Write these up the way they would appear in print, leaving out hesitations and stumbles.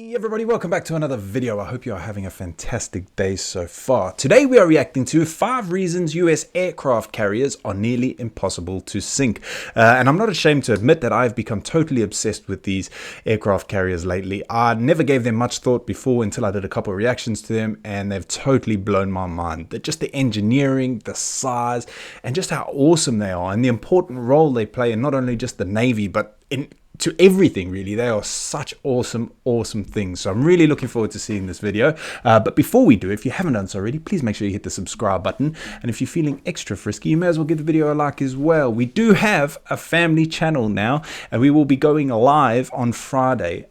Hey everybody, welcome back to another video. I hope you are having a fantastic day so far. Today we are reacting to 5 reasons US aircraft carriers are nearly impossible to sink. And I'm not ashamed to admit that I've become totally obsessed with these aircraft carriers lately. I never gave them much thought before until I did a couple of reactions to them, and they've totally blown my mind. Just the engineering, the size, and just how awesome they are, and the important role they play in not only just the Navy, but to everything really. They are such awesome things. So I'm really looking forward to seeing this video. But before we do, if you haven't done so already, please make sure you hit the subscribe button. And if you're feeling extra frisky, you may as well give the video a like as well. We do have a family channel now, and we will be going live on Friday,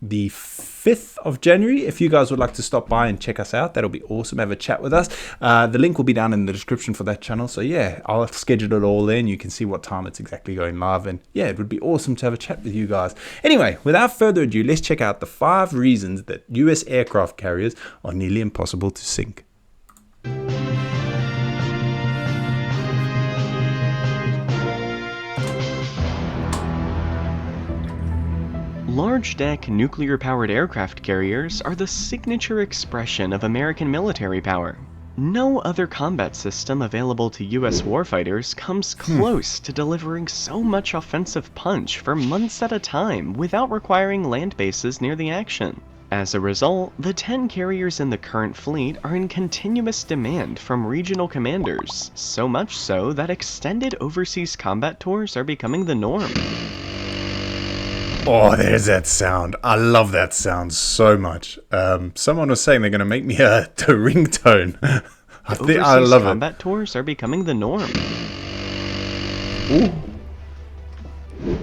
the 5th of January. If you guys would like to stop by and check us out, that'll be awesome. Have a chat with us. The link will be down in the description for that channel. So yeah, I'll schedule it all in. You can see what time it's exactly going live. And yeah, it would be awesome to have a chat with you guys. Anyway, without further ado, let's check out the 5 reasons that US aircraft carriers are nearly impossible to sink. Large-deck, nuclear-powered aircraft carriers are the signature expression of American military power. No other combat system available to US warfighters comes close to delivering so much offensive punch for months at a time without requiring land bases near the action. As a result, the 10 carriers in the current fleet are in continuous demand from regional commanders, so much so that extended overseas combat tours are becoming the norm. Oh, there's that sound. I love that sound so much. Someone was saying they're going to make me a ringtone. I love it. Combat tours are becoming the norm. Ooh.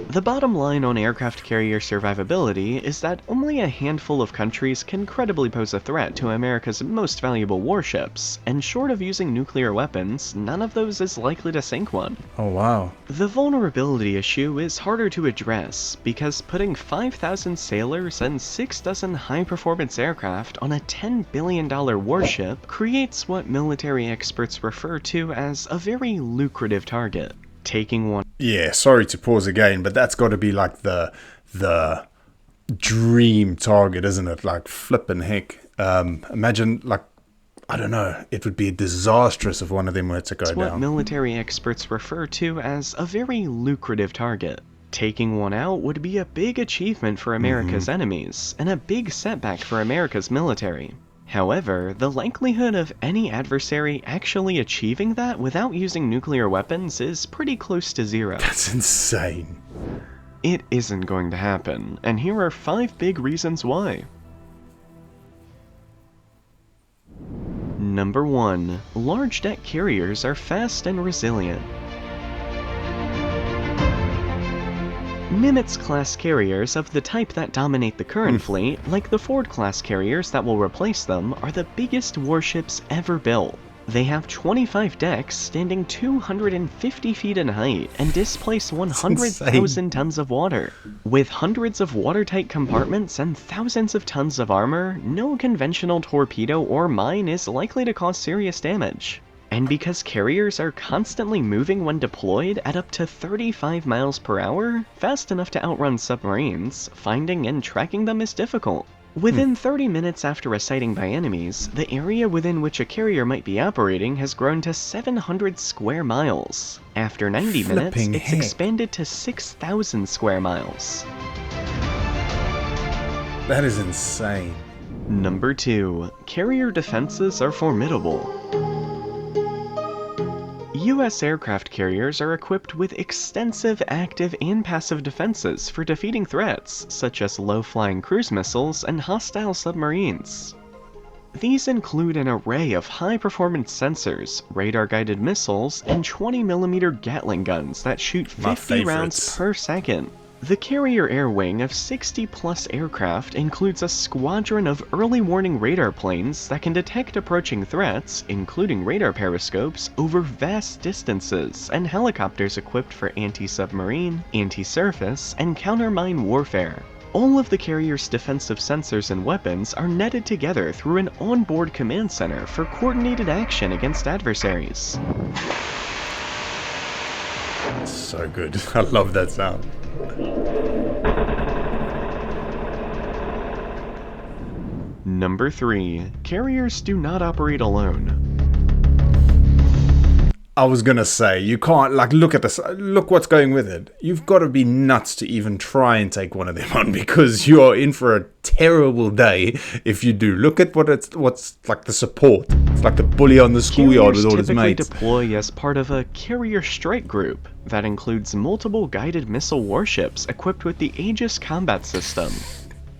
The bottom line on aircraft carrier survivability is that only a handful of countries can credibly pose a threat to America's most valuable warships, and short of using nuclear weapons, none of those is likely to sink one. Oh wow. The vulnerability issue is harder to address because putting 5,000 sailors and 6 dozen high-performance aircraft on a $10 billion warship creates what military experts refer to as a very lucrative target. Taking one. Yeah, sorry to pause again, but that's got to be like the dream target, isn't it? Like flippin' heck. Imagine, like, I don't know, it would be disastrous if one of them were to go down. What military experts refer to as a very lucrative target. Taking one out would be a big achievement for America's enemies, and a big setback for America's military. However, the likelihood of any adversary actually achieving that without using nuclear weapons is pretty close to zero. That's insane. It isn't going to happen, and here are 5 big reasons why. Number 1. Large deck carriers are fast and resilient. Nimitz-class carriers of the type that dominate the current fleet, like the Ford-class carriers that will replace them, are the biggest warships ever built. They have 25 decks standing 250 feet in height and displace 100,000 tons of water. With hundreds of watertight compartments and thousands of tons of armor, no conventional torpedo or mine is likely to cause serious damage. And because carriers are constantly moving when deployed at up to 35 miles per hour, fast enough to outrun submarines, finding and tracking them is difficult. Within 30 minutes after a sighting by enemies, the area within which a carrier might be operating has grown to 700 square miles. After 90 minutes, it's expanded to 6,000 square miles. That is insane. Number 2. Carrier defenses are formidable. US aircraft carriers are equipped with extensive active and passive defenses for defeating threats, such as low-flying cruise missiles and hostile submarines. These include an array of high-performance sensors, radar-guided missiles, and 20mm Gatling guns that shoot 50 rounds per second. The carrier air wing of 60-plus aircraft includes a squadron of early warning radar planes that can detect approaching threats, including radar periscopes, over vast distances, and helicopters equipped for anti-submarine, anti-surface, and counter-mine warfare. All of the carrier's defensive sensors and weapons are netted together through an onboard command center for coordinated action against adversaries. So good. I love that sound. Number 3. Carriers do not operate alone. I was gonna say, you can't, like, look at this, look what's going with it. You've got to be nuts to even try and take one of them on, because you are in for a terrible day if you do. Look at what's like the support. It's like the bully on the schoolyard with all his Carriers mates. typically deploy as part of a carrier strike group that includes multiple guided missile warships equipped with the Aegis combat system.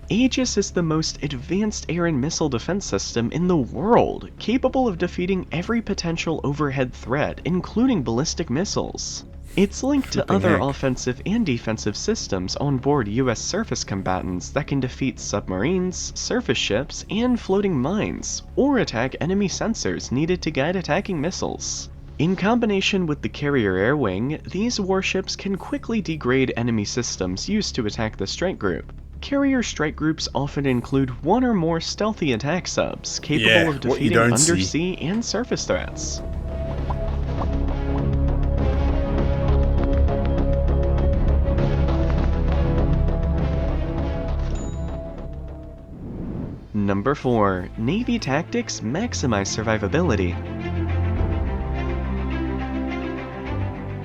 Aegis is the most advanced air and missile defense system in the world, capable of defeating every potential overhead threat, including ballistic missiles. It's linked to other offensive and defensive systems on board US surface combatants that can defeat submarines, surface ships, and floating mines, or attack enemy sensors needed to guide attacking missiles. In combination with the carrier air wing, these warships can quickly degrade enemy systems used to attack the strike group. Carrier strike groups often include one or more stealthy attack subs capable of defeating undersea and surface threats. Number 4. Navy tactics maximize survivability.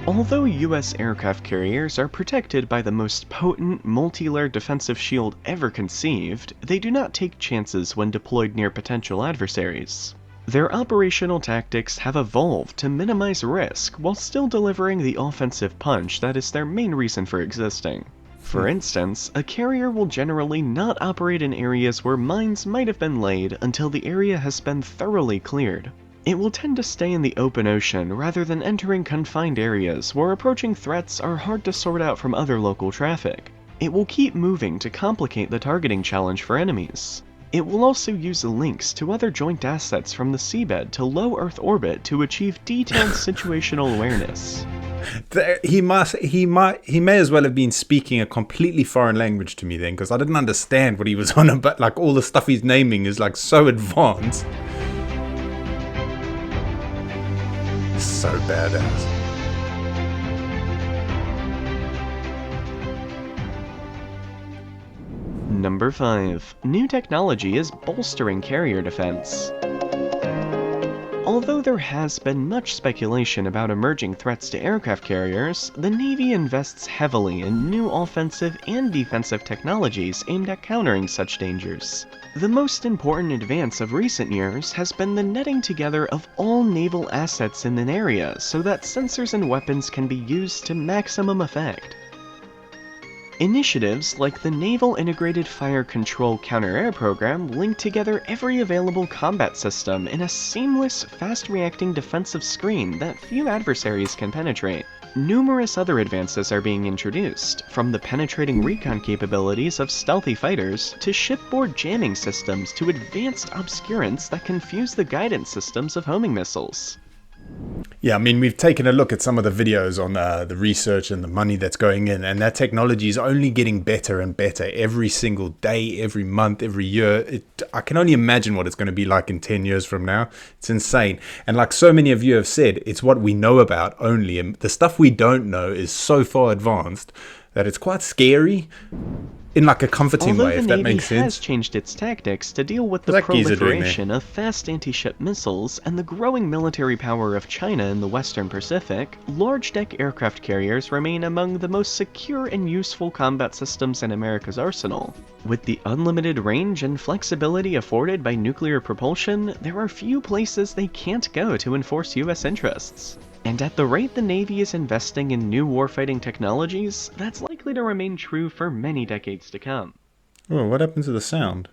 Although US aircraft carriers are protected by the most potent multi-layered defensive shield ever conceived, they do not take chances when deployed near potential adversaries. Their operational tactics have evolved to minimize risk while still delivering the offensive punch that is their main reason for existing. For instance, a carrier will generally not operate in areas where mines might have been laid until the area has been thoroughly cleared. It will tend to stay in the open ocean rather than entering confined areas where approaching threats are hard to sort out from other local traffic. It will keep moving to complicate the targeting challenge for enemies. It will also use links to other joint assets from the seabed to low Earth orbit to achieve detailed situational awareness. He may as well have been speaking a completely foreign language to me then, because I didn't understand what he was on about. Like, all the stuff he's naming is like so advanced. So badass. Number 5. New technology is bolstering carrier defense. Although there has been much speculation about emerging threats to aircraft carriers, the Navy invests heavily in new offensive and defensive technologies aimed at countering such dangers. The most important advance of recent years has been the netting together of all naval assets in an area so that sensors and weapons can be used to maximum effect. Initiatives like the Naval Integrated Fire Control Counter-Air Program link together every available combat system in a seamless, fast-reacting defensive screen that few adversaries can penetrate. Numerous other advances are being introduced, from the penetrating recon capabilities of stealthy fighters to shipboard jamming systems to advanced obscurants that confuse the guidance systems of homing missiles. Yeah, I mean, we've taken a look at some of the videos on the research and the money that's going in, and that technology is only getting better and better every single day, every month, every year. I can only imagine what it's going to be like in 10 years from now. It's insane. And like so many of you have said, it's what we know about only. And the stuff we don't know is so far advanced that it's quite scary. In like a comforting way, if that makes sense. Although the Navy has changed its tactics to deal with the proliferation of fast anti-ship missiles and the growing military power of China in the Western Pacific, large-deck aircraft carriers remain among the most secure and useful combat systems in America's arsenal. With the unlimited range and flexibility afforded by nuclear propulsion, there are few places they can't go to enforce US interests. And at the rate the Navy is investing in new warfighting technologies, that's likely to remain true for many decades to come. Oh, what happened to the sound?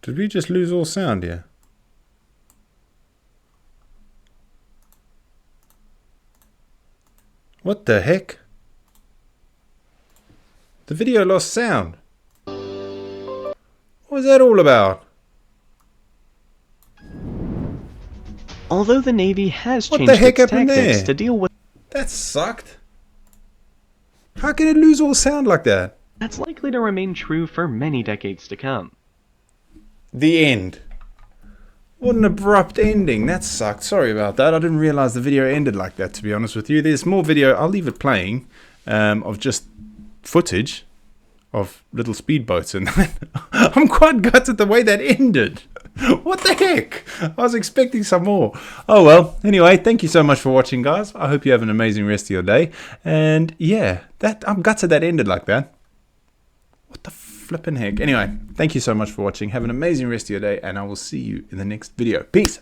Did we just lose all sound here? What the heck? The video lost sound. What was that all about? Although the Navy has changed its tactics to deal with... That sucked. How can it lose all sound like that? That's likely to remain true for many decades to come. The end. What an abrupt ending. That sucked. Sorry about that. I didn't realize the video ended like that, to be honest with you. There's more video. I'll leave it playing of just footage of little speedboats, and I'm quite gutted the way that ended. What the heck? I was expecting some more. Oh well, anyway, thank you so much for watching, guys. I hope you have an amazing rest of your day. And yeah, I'm gutted that ended like that. What the flippin' heck? Anyway, thank you so much for watching. Have an amazing rest of your day, and I will see you in the next video. Peace.